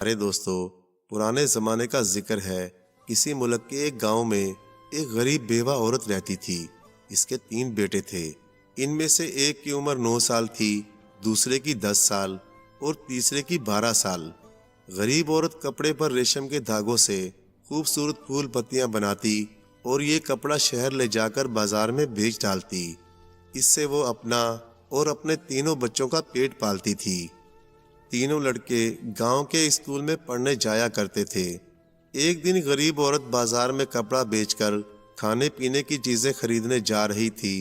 ارے دوستو، پرانے زمانے کا ذکر ہے۔ کسی ملک کے ایک گاؤں میں ایک غریب بیوہ عورت رہتی تھی۔ اس کے 3 بیٹے تھے۔ ان میں سے ایک کی عمر 9 سال تھی، دوسرے کی 10 سال اور تیسرے کی 12 سال۔ غریب عورت کپڑے پر ریشم کے دھاگوں سے خوبصورت پھول پتیاں بناتی اور یہ کپڑا شہر لے جا کر بازار میں بیچ ڈالتی۔ اس سے وہ اپنا اور اپنے تینوں بچوں کا پیٹ پالتی تھی۔ تینوں لڑکے گاؤں کے اسکول میں پڑھنے جایا کرتے تھے۔ ایک دن غریب عورت بازار میں کپڑا بیچ کر کھانے پینے کی چیزیں خریدنے جا رہی تھی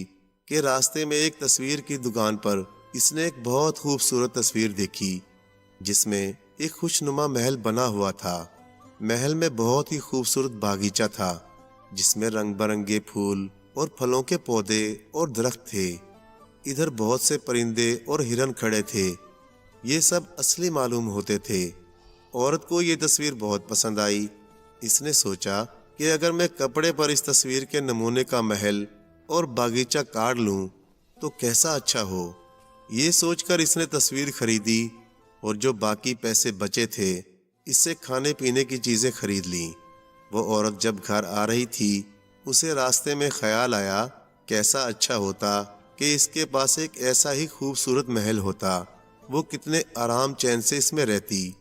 کہ راستے میں ایک تصویر کی دکان پر اس نے ایک بہت خوبصورت تصویر دیکھی، جس میں ایک خوشنما محل بنا ہوا تھا۔ محل میں بہت ہی خوبصورت باغیچہ تھا، جس میں رنگ برنگے پھول اور پھلوں کے پودے اور درخت تھے۔ ادھر بہت سے پرندے اور ہرن کھڑے تھے۔ یہ سب اصلی معلوم ہوتے تھے۔ عورت کو یہ تصویر بہت پسند آئی۔ اس نے سوچا کہ اگر میں کپڑے پر اس تصویر کے نمونے کا محل اور باغیچہ کاٹ لوں تو کیسا اچھا ہو۔ یہ سوچ کر اس نے تصویر خریدی اور جو باقی پیسے بچے تھے اس سے کھانے پینے کی چیزیں خرید لیں۔ وہ عورت جب گھر آ رہی تھی، اسے راستے میں خیال آیا کیسا اچھا ہوتا کہ اس کے پاس ایک ایسا ہی خوبصورت محل ہوتا۔ وہ کتنے آرام چین سے اس میں رہتی۔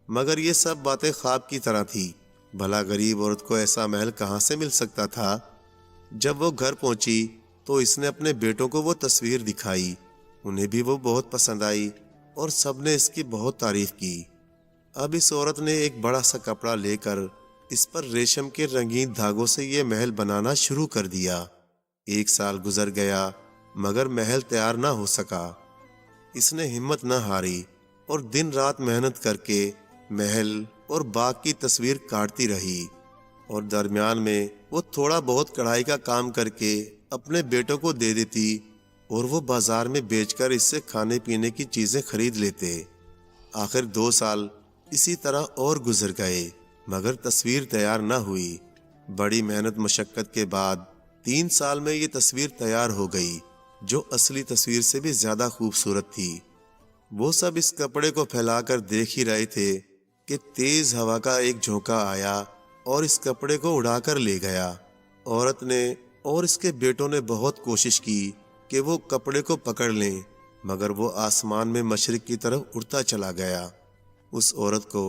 مگر یہ سب باتیں خواب کی طرح تھی۔ بھلا غریب عورت کو ایسا محل کہاں سے مل سکتا تھا؟ جب وہ گھر پہنچی تو اس نے اپنے بیٹوں کو وہ تصویر دکھائی۔ انہیں بھی وہ بہت پسند آئی اور سب نے اس کی بہت تعریف کی۔ اب اس عورت نے ایک بڑا سا کپڑا لے کر اس پر ریشم کے رنگین دھاگوں سے یہ محل بنانا شروع کر دیا۔ 1 سال گزر گیا مگر محل تیار نہ ہو سکا۔ اس نے ہمت نہ ہاری اور دن رات محنت کر کے محل اور باغ کی تصویر کاٹتی رہی، اور درمیان میں وہ تھوڑا بہت کڑھائی کا کام کر کے اپنے بیٹوں کو دے دیتی اور وہ بازار میں بیچ کر اس سے کھانے پینے کی چیزیں خرید لیتے۔ آخر 2 سال اسی طرح اور گزر گئے مگر تصویر تیار نہ ہوئی۔ بڑی محنت مشقت کے بعد 3 سال میں یہ تصویر تیار ہو گئی، جو اصلی تصویر سے بھی زیادہ خوبصورت تھی۔ وہ سب اس کپڑے کو پھیلا کر دیکھ ہی رہے تھے کہ تیز ہوا کا ایک جھونکا آیا اور اس کپڑے کو اڑا کر لے گیا۔ عورت نے اور اس کے بیٹوں نے بہت کوشش کی کہ وہ کپڑے کو پکڑ لیں، مگر وہ آسمان میں مشرق کی طرف اڑتا چلا گیا۔ اس عورت کو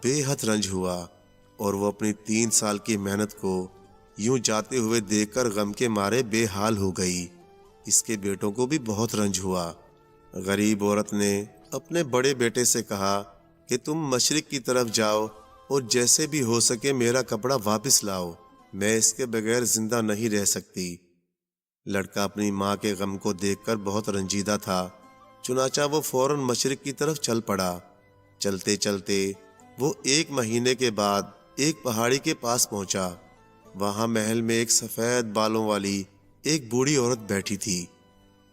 بے حد رنج ہوا اور وہ اپنی 3 سال کی محنت کو یوں جاتے ہوئے دیکھ کر غم کے مارے بے حال ہو گئی۔ اس کے بیٹوں کو بھی بہت رنج ہوا۔ غریب عورت نے اپنے بڑے بیٹے سے کہا کہ تم مشرق کی طرف جاؤ اور جیسے بھی ہو سکے میرا کپڑا واپس لاؤ، میں اس کے بغیر زندہ نہیں رہ سکتی۔ لڑکا اپنی ماں کے غم کو دیکھ کر بہت رنجیدہ تھا، چنانچہ وہ فوراً مشرق کی طرف چل پڑا۔ چلتے چلتے وہ 1 مہینے کے بعد ایک پہاڑی کے پاس پہنچا۔ وہاں محل میں ایک سفید بالوں والی ایک بوڑھی عورت بیٹھی تھی۔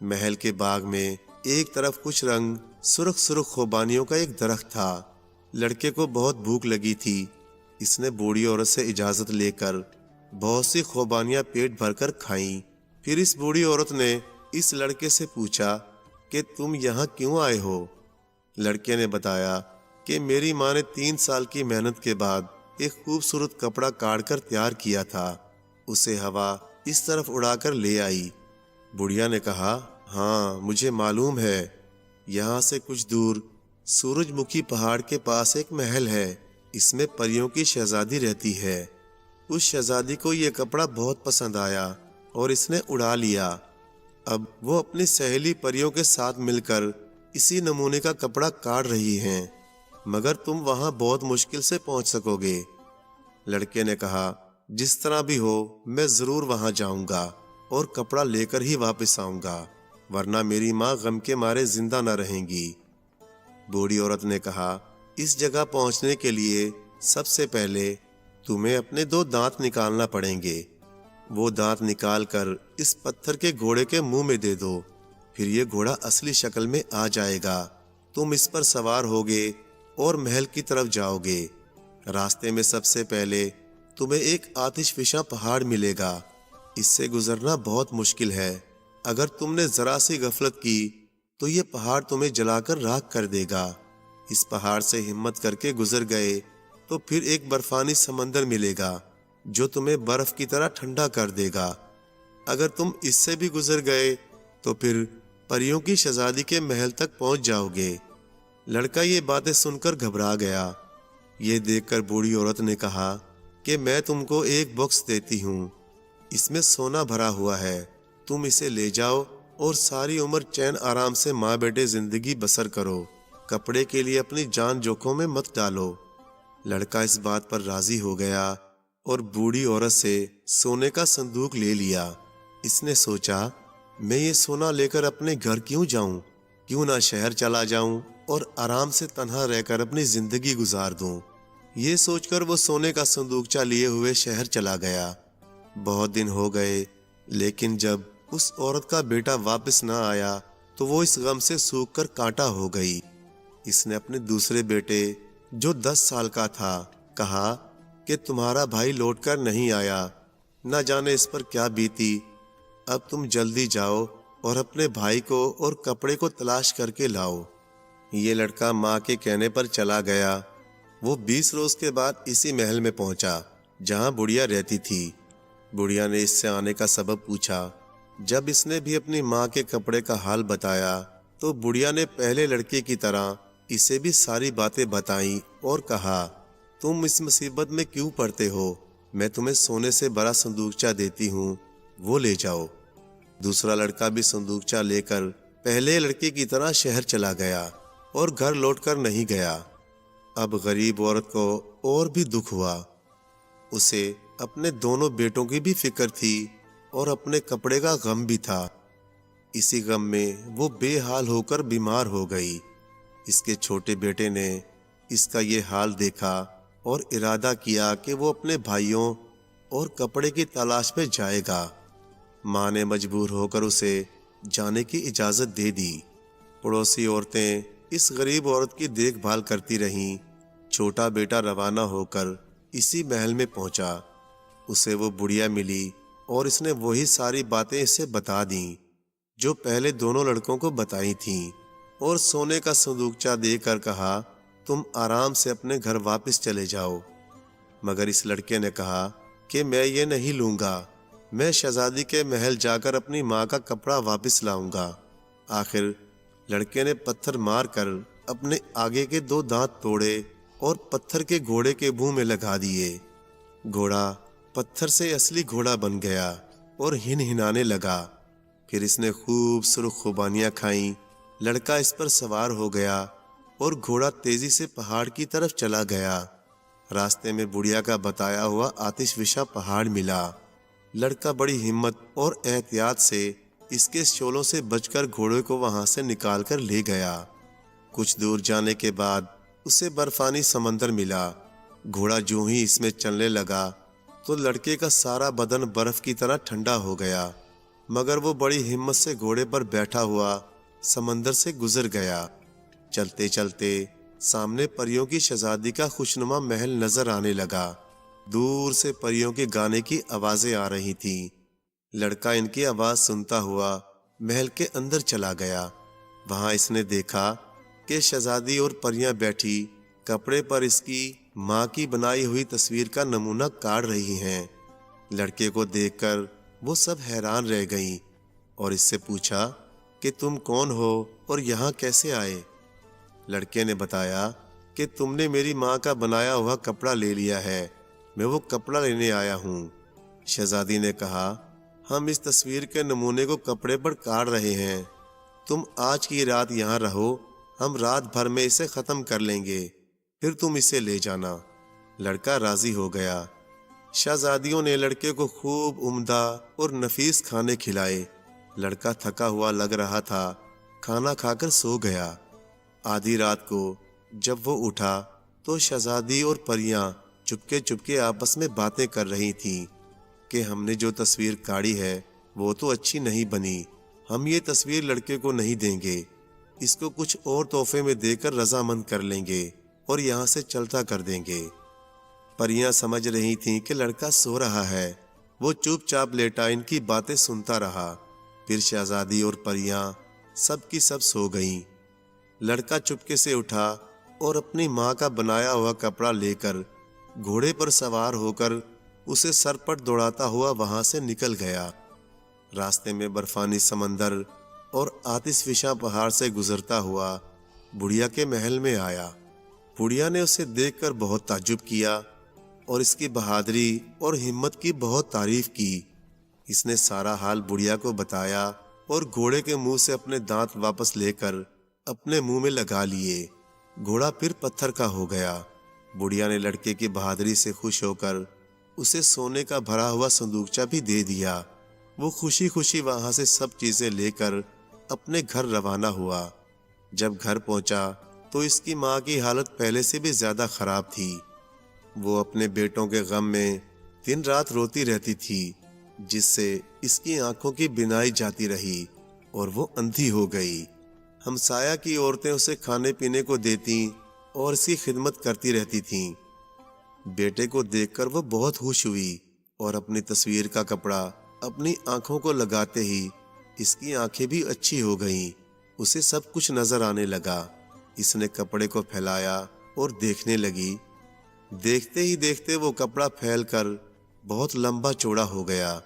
محل کے باغ میں ایک طرف کچھ رنگ سرخ سرخ خوبانیوں کا ایک درخت تھا۔ لڑکے کو بہت بھوک لگی تھی۔ اس نے بوڑھی عورت سے اجازت لے کر بہت سی خوبانیاں پیٹ بھر کر کھائیں۔ پھر اس بوڑھی عورت نے اس لڑکے سے پوچھا کہ تم یہاں کیوں آئے ہو؟ لڑکے نے بتایا کہ میری ماں نے 3 سال کی محنت کے بعد ایک خوبصورت کپڑا کاٹ کر تیار کیا تھا، اسے ہوا اس طرف اڑا کر لے آئی۔ بڑھیا نے کہا، ہاں مجھے معلوم ہے، یہاں سے کچھ دور سورج مکھی پہاڑ کے پاس ایک محل ہے، اس میں پریوں کی شہزادی رہتی ہے۔ اس شہزادی کو یہ کپڑا بہت پسند آیا اور اس نے اڑا لیا۔ اب وہ اپنی سہیلی پریوں کے ساتھ مل کر اسی نمونے کا کپڑا کاٹ رہی ہیں، مگر تم وہاں بہت مشکل سے پہنچ سکو گے۔ لڑکے نے کہا، جس طرح بھی ہو میں ضرور وہاں جاؤں گا اور کپڑا لے کر ہی واپس آؤں گا، ورنہ میری ماں غم کے مارے زندہ نہ رہیں گی۔ بوڑھی عورت نے کہا، اس جگہ پہنچنے کے لیے سب سے پہلے تمہیں اپنے 2 دانت نکالنا پڑیں گے۔ وہ دانت نکال کر اس پتھر کے گھوڑے کے منہ میں دے دو، پھر یہ گھوڑا اصلی شکل میں آ جائے گا۔ تم اس پر سوار ہوگے اور محل کی طرف جاؤ گے۔ راستے میں سب سے پہلے تمہیں ایک آتش فشاں پہاڑ ملے گا، اس سے گزرنا بہت مشکل ہے۔ اگر تم نے ذرا سی غفلت کی تو یہ پہاڑ تمہیں جلا کر راکھ کر دے گا۔ اس پہاڑ سے ہمت کر کے گزر گئے تو پھر ایک برفانی سمندر ملے گا جو تمہیں برف کی طرح ٹھنڈا کر دے گا۔ اگر تم اس سے بھی گزر گئے تو پھر پریوں کی شہزادی کے محل تک پہنچ جاؤ گے۔ لڑکا یہ باتیں سن کر گھبرا گیا۔ یہ دیکھ کر بوڑھی عورت نے کہا کہ میں تم کو ایک باکس دیتی ہوں، اس میں سونا بھرا ہوا ہے، تم اسے لے جاؤ اور ساری عمر چین آرام سے ماں بیٹے زندگی بسر کرو، کپڑے کے لیے اپنی جان جوکھوں میں مت ڈالو۔ لڑکا اس بات پر راضی ہو گیا اور بوڑھی عورت سے سونے کا صندوق لے لیا۔ اس نے سوچا میں یہ سونا لے کر اپنے گھر کیوں جاؤں، کیوں نہ شہر چلا جاؤں اور آرام سے تنہا رہ کر اپنی زندگی گزار دوں۔ یہ سوچ کر وہ سونے کا صندوقچہ لیے ہوئے شہر چلا گیا۔ بہت دن ہو گئے لیکن جب اس عورت کا بیٹا واپس نہ آیا تو وہ اس غم سے سوکھ کر کانٹا ہو گئی۔ اس نے اپنے دوسرے بیٹے جو 10 سال کا تھا کہا کہ تمہارا بھائی لوٹ کر نہیں آیا، نہ جانے اس پر کیا بیتی، اب تم جلدی جاؤ اور اپنے بھائی کو اور کپڑے کو تلاش کر کے لاؤ۔ یہ لڑکا ماں کے کہنے پر چلا گیا۔ وہ 20 روز کے بعد اسی محل میں پہنچا جہاں بڑھیا رہتی تھی۔ بڑھیا نے اس سے آنے کا سبب پوچھا۔ جب اس نے بھی اپنی ماں کے کپڑے کا حال بتایا تو بڑھیا نے پہلے لڑکے کی طرح اسے بھی ساری باتیں بتائیں اور کہا تم اس مصیبت میں کیوں پڑتے ہو، میں تمہیں سونے سے بڑا صندوقچہ دیتی ہوں، وہ لے جاؤ۔ دوسرا لڑکا بھی صندوقچہ لے کر پہلے لڑکے کی طرح شہر چلا گیا اور گھر لوٹ کر نہیں گیا۔ اب غریب عورت کو اور بھی دکھ ہوا۔ اسے اپنے دونوں بیٹوں کی بھی فکر تھی اور اپنے کپڑے کا غم بھی تھا۔ اسی غم میں وہ بے حال ہو کر بیمار ہو گئی۔ اس کے چھوٹے بیٹے نے اس کا یہ حال دیکھا اور ارادہ کیا کہ وہ اپنے بھائیوں اور کپڑے کی تلاش میں جائے گا۔ ماں نے مجبور ہو کر اسے جانے کی اجازت دے دی۔ پڑوسی عورتیں اس غریب عورت کی دیکھ بھال کرتی رہیں۔ چھوٹا بیٹا روانہ ہو کر اسی محل میں پہنچا۔ اسے وہ بڑھیا ملی اور اس نے وہی ساری باتیں اسے بتا دیں جو پہلے دونوں لڑکوں کو بتائی تھیں، اور سونے کا صندوقچہ دے کر کہا تم آرام سے اپنے گھر واپس چلے جاؤ۔ مگر اس لڑکے نے کہا کہ میں یہ نہیں لوں گا، میں شہزادی کے محل جا کر اپنی ماں کا کپڑا واپس لاؤں گا۔ آخر لڑکے نے پتھر مار کر اپنے آگے کے 2 دانت توڑے اور پتھر کے گھوڑے کے منہ میں لگا دیے۔ گھوڑا پتھر سے اصلی گھوڑا بن گیا اور ہنہنانے لگا۔ پھر اس نے خوب سرخ خوبانیاں کھائیں۔ لڑکا اس پر سوار ہو گیا اور گھوڑا تیزی سے پہاڑ کی طرف چلا گیا۔ راستے میں بڑھیا کا بتایا ہوا آتش وشا پہاڑ ملا۔ لڑکا بڑی ہمت اور احتیاط سے اس کے شولوں سے بچ کر گھوڑے کو وہاں سے نکال کر لے گیا۔ کچھ دور جانے کے بعد اسے برفانی سمندر ملا۔ گھوڑا جو ہی اس میں چلنے لگا تو لڑکے کا سارا بدن برف کی طرح ٹھنڈا ہو گیا، مگر وہ بڑی ہمت سے گھوڑے پر بیٹھا ہوا سمندر سے گزر گیا۔ چلتے چلتے سامنے پریوں کی شہزادی کا خوشنما محل نظر آنے لگا۔ دور سے پریوں کے گانے کی آوازیں آ رہی تھیں۔ لڑکا ان کی آواز سنتا ہوا محل کے اندر چلا گیا۔ وہاں اس نے دیکھا کہ شہزادی اور پریاں بیٹھی کپڑے پر اس کی ماں کی بنائی ہوئی تصویر کا نمونہ کاڑ رہی ہیں۔ لڑکے کو دیکھ کر وہ سب حیران رہ گئیں اور اس سے پوچھا کہ تم کون ہو اور یہاں کیسے آئے؟ لڑکے نے بتایا کہ تم نے میری ماں کا بنایا ہوا کپڑا لے لیا ہے، میں وہ کپڑا لینے آیا ہوں۔ شہزادی نے کہا ہم اس تصویر کے نمونے کو کپڑے پر کاڑ رہے ہیں، تم آج کی رات یہاں رہو، ہم رات بھر میں اسے ختم کر لیں گے، پھر تم اسے لے جانا۔ لڑکا راضی ہو گیا۔ شہزادیوں نے لڑکے کو خوب عمدہ اور نفیس کھانے کھلائے۔ لڑکا تھکا ہوا لگ رہا تھا، کھانا کھا کر سو گیا۔ آدھی رات کو جب وہ اٹھا تو شہزادی اور پریاں چپکے چپکے آپس میں باتیں کر رہی تھیں کہ ہم نے جو تصویر کاڑی ہے وہ تو اچھی نہیں بنی، ہم یہ تصویر لڑکے کو نہیں دیں گے، اس کو کچھ اور تحفے میں دے کر رضامند کر لیں گے اور یہاں سے چلتا کر دیں گے۔ پریاں سمجھ رہی تھیں کہ لڑکا سو رہا ہے، وہ چپ چاپ لیٹا ان کی باتیں سنتا رہا۔ پھر شہزادی اور پریاں سب کی سب سو گئیں۔ لڑکا چپکے سے اٹھا اور اپنی ماں کا بنایا ہوا کپڑا لے کر گھوڑے پر سوار ہو کر اسے سر پر دوڑاتا ہوا وہاں سے نکل گیا۔ راستے میں برفانی سمندر اور آتش فشاں پہاڑ سے گزرتا ہوا بڑھیا کے محل میں آیا۔ بڑھیا نے اسے دیکھ کر بہت تعجب کیا اور اس کی بہادری اور ہمت کی بہت تعریف کی۔ اس نے سارا حال بڑھیا کو بتایا اور گھوڑے کے منہ سے اپنے دانت واپس لے کر اپنے منہ میں لگا لیے۔ گھوڑا پھر پتھر کا ہو گیا۔ بڑھیا نے لڑکے کی بہادری سے خوش ہو کر اسے سونے کا بھرا ہوا صندوقچہ بھی دے دیا۔ وہ خوشی خوشی وہاں سے سب چیزیں لے کر اپنے گھر روانہ ہوا۔ جب گھر پہنچا تو اس کی ماں کی حالت پہلے سے بھی زیادہ خراب تھی۔ وہ اپنے بیٹوں کے غم میں دن رات روتی رہتی تھی، جس سے اس کی آنکھوں کی بینائی جاتی رہی اور وہ اندھی ہو گئی۔ ہمسایہ کی عورتیں اسے کھانے پینے کو دیتی اور اس کی خدمت کرتی رہتی تھیں۔ بیٹے کو دیکھ کر وہ بہت خوش ہوئی اور اپنی تصویر کا کپڑا اپنی آنکھوں کو لگاتے ہی اس کی آنکھیں بھی اچھی ہو گئیں۔ اسے سب کچھ نظر آنے لگا۔ اس نے کپڑے کو پھیلایا اور دیکھنے لگی۔ دیکھتے ہی دیکھتے وہ کپڑا پھیل کر بہت لمبا چوڑا ہو گیا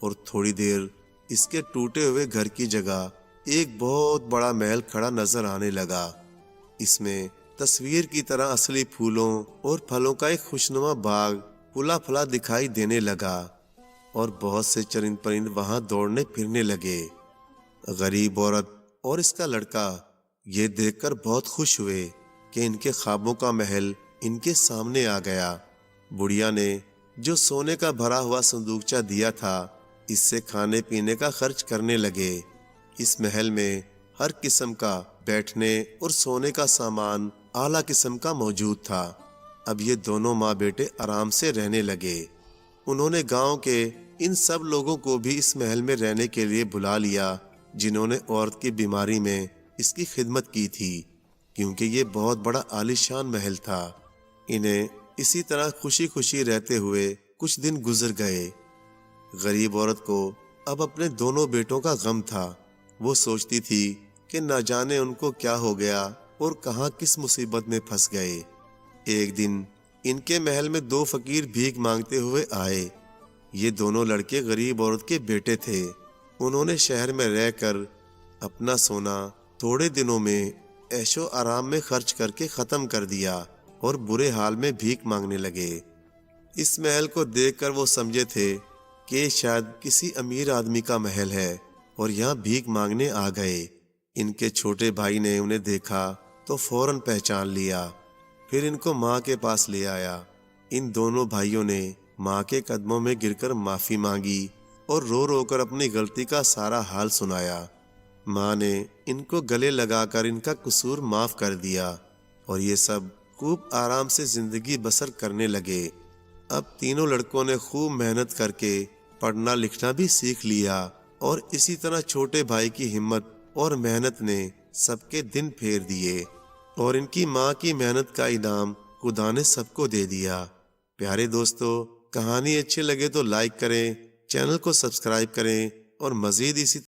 اور تھوڑی دیر اس کے ٹوٹے ہوئے گھر کی جگہ ایک بہت بڑا محل کھڑا نظر آنے لگا۔ اس میں تصویر کی طرح اصلی پھولوں اور پھلوں کا ایک خوشنما باغ پھلا پھلا دکھائی دینے لگا اور بہت سے چرند پرند وہاں دوڑنے پھرنے لگے۔ غریب عورت اور اس کا لڑکا یہ دیکھ کر بہت خوش ہوئے کہ ان کے خوابوں کا محل ان کے سامنے آ گیا۔ بڑھیا نے جو سونے کا بھرا ہوا صندوقچہ دیا تھا، اس سے کھانے پینے کا خرچ کرنے لگے۔ اس محل میں ہر قسم کا بیٹھنے اور سونے کا سامان اعلیٰ قسم کا موجود تھا۔ اب یہ دونوں ماں بیٹے آرام سے رہنے لگے۔ انہوں نے گاؤں کے ان سب لوگوں کو بھی اس محل میں رہنے کے لیے بلا لیا جنہوں نے عورت کی بیماری میں اس کی خدمت کی تھی، کیونکہ یہ بہت بڑا عالیشان محل تھا۔ انہیں اسی طرح خوشی خوشی رہتے ہوئے کچھ دن گزر گئے۔ غریب عورت کو اب اپنے دونوں بیٹوں کا غم تھا۔ وہ سوچتی تھی کہ نہ جانے ان کو کیا ہو گیا اور کہاں کس مصیبت میں پھنس گئے۔ ایک دن ان کے محل میں دو فقیر بھیک مانگتے ہوئے آئے۔ یہ دونوں لڑکے غریب عورت کے بیٹے تھے۔ انہوں نے شہر میں رہ کر اپنا سونا تھوڑے دنوں میں عیش و آرام میں خرچ کر کے ختم کر دیا اور برے حال میں بھیک مانگنے لگے۔ اس محل کو دیکھ کر وہ سمجھے تھے کہ شاید کسی امیر آدمی کا محل ہے اور یہاں بھیک مانگنے آ گئے۔ ان کے چھوٹے بھائی نے انہیں دیکھا تو فوراً پہچان لیا، پھر ان کو ماں کے پاس لے آیا۔ ان دونوں بھائیوں نے ماں کے قدموں میں گر کر معافی مانگی اور رو رو کر اپنی غلطی کا سارا حال سنایا۔ ماں نے ان کو گلے لگا کر ان کا قصور معاف کر دیا اور یہ سب خوب آرام سے زندگی بسر کرنے لگے۔ اب تینوں لڑکوں نے خوب محنت کر کے پڑھنا لکھنا بھی سیکھ لیا اور اسی طرح چھوٹے بھائی کی ہمت اور محنت نے سب کے دن پھیر دیے اور ان کی ماں کی محنت کا انعام خدا نے سب کو دے دیا۔ پیارے دوستو، کہانی اچھی لگے تو لائک کریں، چینل کو سبسکرائب کریں اور مزید اسی